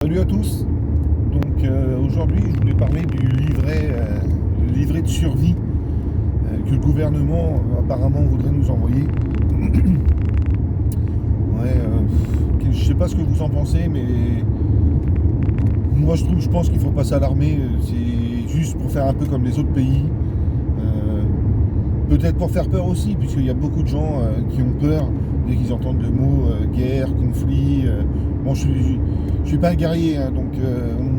Salut à tous. Donc aujourd'hui je voulais parler du livret de survie que le gouvernement apparemment voudrait nous envoyer. Ouais, je sais pas ce que vous en pensez, mais moi je pense qu'il faut passer à l'armée. C'est juste pour faire un peu comme les autres pays. Euh, Peut-être pour faire peur aussi, puisqu'il y a beaucoup de gens qui ont peur dès qu'ils entendent le mot guerre, conflit. Bon, je suis pas un guerrier, hein, donc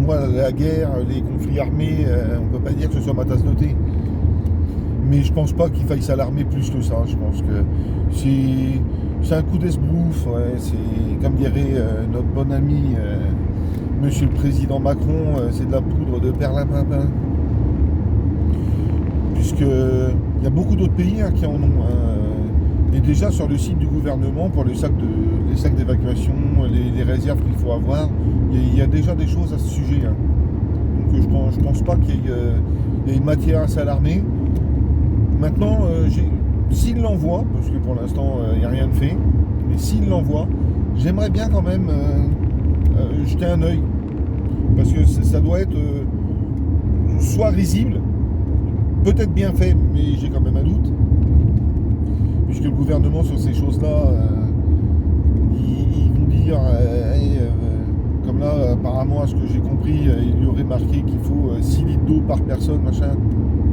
moi, la guerre, les conflits armés, on peut pas dire que ce soit ma tasse de thé. Mais je pense pas qu'il faille s'alarmer plus que ça. Je pense que c'est un coup d'esbrouf. Ouais, c'est comme dirait notre bon ami Monsieur le Président Macron, c'est de la poudre de perlimpinpin. Puisque il y a beaucoup d'autres pays qui en ont. Et déjà sur le site du gouvernement, pour les sacs d'évacuation, les réserves qu'il faut avoir, il y a déjà des choses à ce sujet. Donc je pense pas qu'il y ait une matière à s'alarmer. Maintenant, s'il l'envoie, parce que pour l'instant il n'y a rien de fait, mais s'il l'envoie, j'aimerais bien quand même jeter un œil. Parce que ça doit être soit risible, peut-être bien fait, mais j'ai quand même un doute. Puisque le gouvernement sur ces choses-là, ils vont dire, comme là, apparemment, à ce que j'ai compris, il y aurait marqué qu'il faut 6 litres d'eau par personne, machin.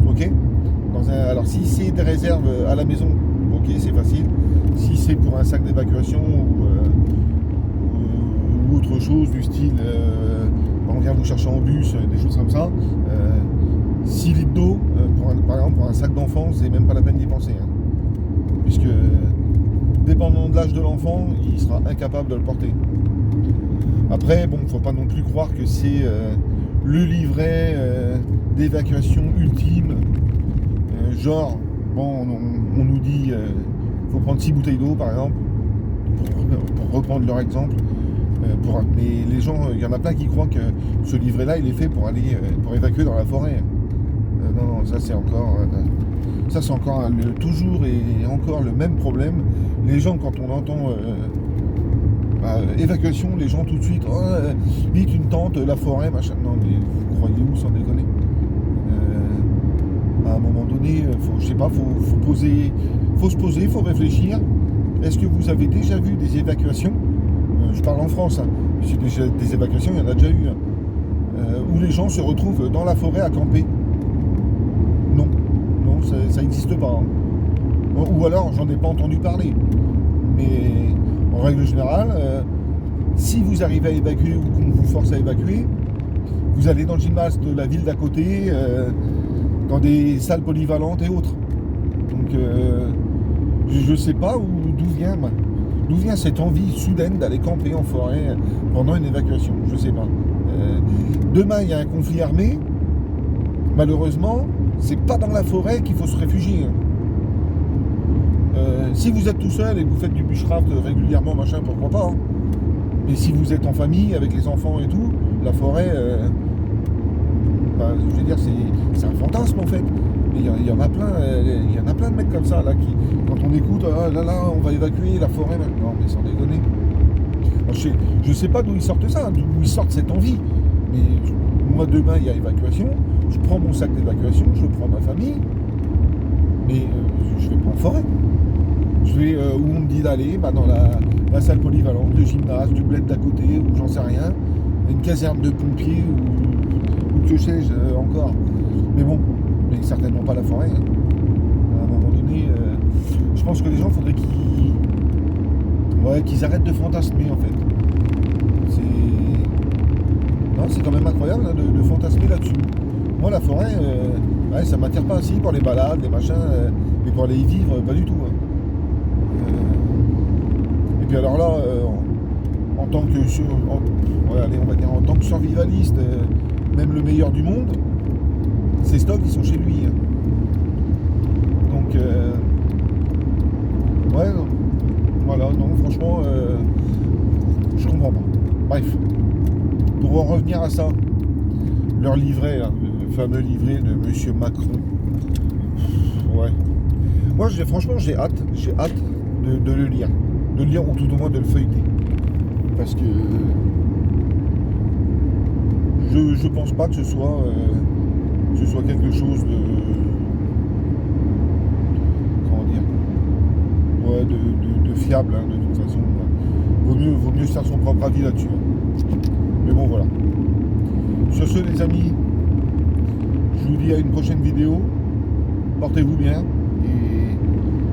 Ok. Alors si c'est des réserves à la maison, ok, c'est facile. Si c'est pour un sac d'évacuation ou autre chose du style, on vient vous chercher en bus, des choses comme ça, 6 litres d'eau, par exemple pour un sac d'enfant, c'est même pas la peine d'y penser. Puisque, dépendant de l'âge de l'enfant, il sera incapable de le porter. Après, bon, faut pas non plus croire que c'est le livret d'évacuation ultime. Genre, bon, on nous dit faut prendre 6 bouteilles d'eau, par exemple, pour reprendre leur exemple. Mais les gens, il y en a plein qui croient que ce livret-là, il est fait pour aller pour évacuer dans la forêt. Non, ça c'est encore... toujours et encore le même problème. Les gens, quand on entend évacuation, les gens tout de suite, vite une tente, la forêt, machin. Non, mais vous croyez où, sans déconner? À un moment donné, je sais pas, faut se poser, faut réfléchir. Est-ce que vous avez déjà vu des évacuations? Je parle en France, hein. Des évacuations, il y en a déjà eu, où les gens se retrouvent dans la forêt à camper. Non, ça n'existe pas. Ou alors, j'en ai pas entendu parler. Mais en règle générale, si vous arrivez à évacuer ou qu'on vous force à évacuer, vous allez dans le gymnase de la ville d'à côté, dans des salles polyvalentes et autres. Donc, je sais pas d'où vient cette envie soudaine d'aller camper en forêt pendant une évacuation. Je sais pas. Demain, il y a un conflit armé. Malheureusement, c'est pas dans la forêt qu'il faut se réfugier. Si vous êtes tout seul et que vous faites du bushcraft régulièrement, machin, pourquoi pas. Mais si vous êtes en famille avec les enfants et tout, la forêt, je veux dire, c'est un fantasme en fait. Il y en a plein, de mecs comme ça là qui, quand on écoute, on va évacuer la forêt. Non, mais sans déconner. Je sais pas d'où ils sortent ça, d'où ils sortent cette envie. Mais moi demain il y a évacuation, je prends mon sac d'évacuation, je prends ma famille, mais je vais pas en forêt. Je vais où on me dit d'aller, dans la salle polyvalente, le gymnase, du bled d'à côté, ou j'en sais rien, une caserne de pompiers, ou que sais-je encore. Mais bon, mais certainement pas la forêt. À un moment donné, je pense que les gens, faudrait qu'ils arrêtent de fantasmer en fait. C'est quand même incroyable de fantasmer là-dessus. Moi, la forêt, ça m'attire pas assez pour les balades, les machins, mais pour aller y vivre, pas du tout. Et puis alors là, en tant que en tant que survivaliste, même le meilleur du monde, ces stocks ils sont chez lui. Donc non, franchement, je comprends pas. Bref. Pour en revenir à ça, leur livret, là, le fameux livret de Monsieur Macron. Ouais. Moi, franchement, j'ai hâte de le lire. De le lire, ou tout au moins de le feuilleter. Parce que je pense pas que ce soit quelque chose de, comment dire, ouais, de fiable, hein, de toute façon. Vaut mieux se faire son propre avis là-dessus. Mais bon, voilà. Sur ce, les amis, je vous dis à une prochaine vidéo. Portez-vous bien et